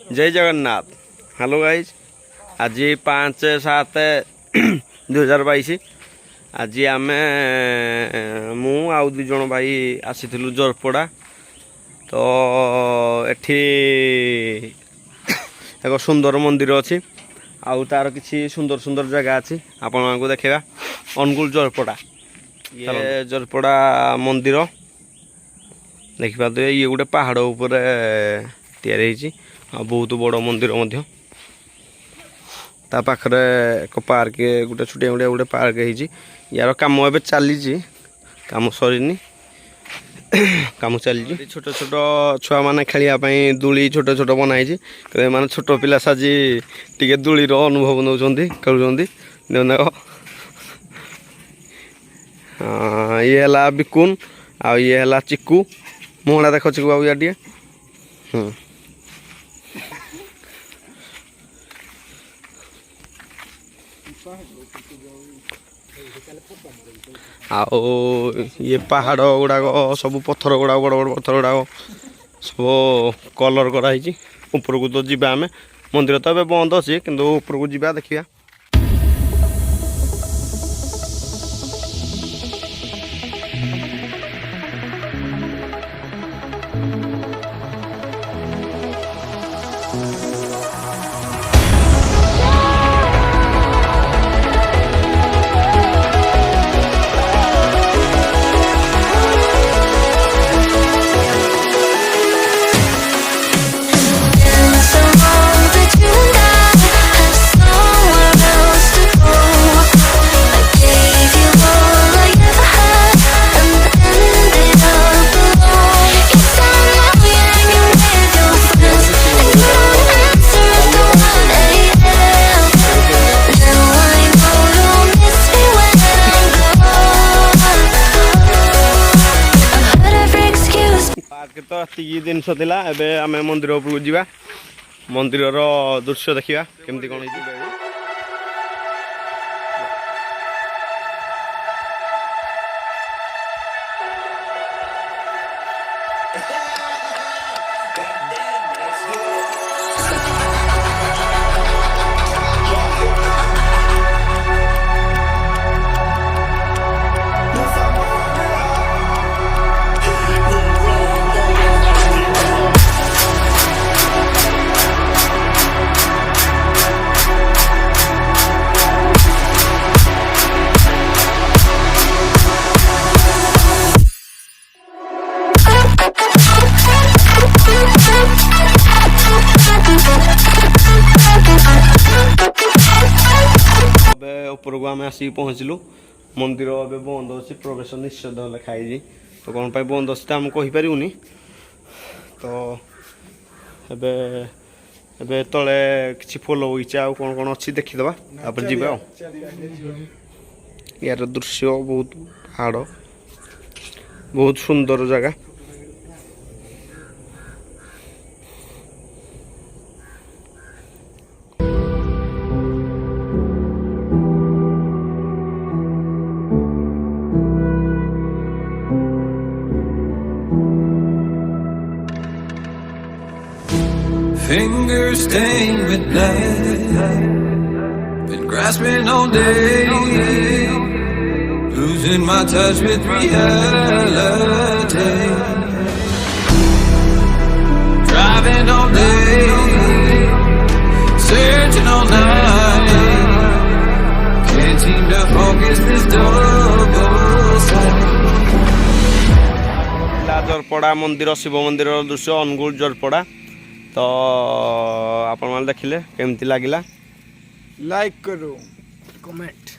जय Jagannath. Hello guys, आज 5/7/2022 आज आम मु आउ 2 जन भाई आसीलु जोरपड़ा। तो एठी एक सुंदर मंदिर अच्छी आउ तार किसी सुंदर सुंदर जगह अच्छी आपण को देखा। अनुगुल जोरपड़ा ये जोरपड़ा मंदिर देखा तो ये गोटे पहाड़ उपर तैयारी बहुत बड़ मंदिर ता पाखरे एक पार्क गोटे छुटिया मुटिया गोटे पार्क यार कम ए चली कम सरीनी कम चली छोट छोट छुआ मैंने खेलवाई दूली छोट छोट बनाई मैंने छोट पिला साजी टी दूलीर अनुभव नौ खेलुँच ये है बिकुन आ ये है चिकू मुहड़ा देख चिकू बाबू यार टे आओ ये पहाड़ गुड़ाक सब पत्थर गुड़ाक बड़ बड़ पत्थर गुड़ाक सब कलर कराई उपरକୁ तो जीवा आम मंदिर तो ए बंद अच्छे किंतु उपरକୁ जीवा देखिया। तो ये जिनस आम मंदिर उपरକୁ ଯିବା मंदिर दृश्य देखा केमती कौन उपरको आम आसिक पहुँचलु मंदिर ए बंद अच्छी प्रवेश निषेध लिखाई तो कौन बंद अच्छी तो आम कहीपरूनी तो एबे तले किसी फूल बगीचा आ कौन कौन अच्छी देखीदे जी यार दृश्य बहुत पहाड़ बहुत सुंदर जगह। Fingers stained with blood, been grasping all day, losing my touch with reality. Driving all day, searching all night, can't seem to focus this double sight. जोरपड़ा मंदिर शिव मंदिर दृश्य अनुगुल जोरपड़ा तो आपण देखिले केमती लागिला लाइक करो कमेंट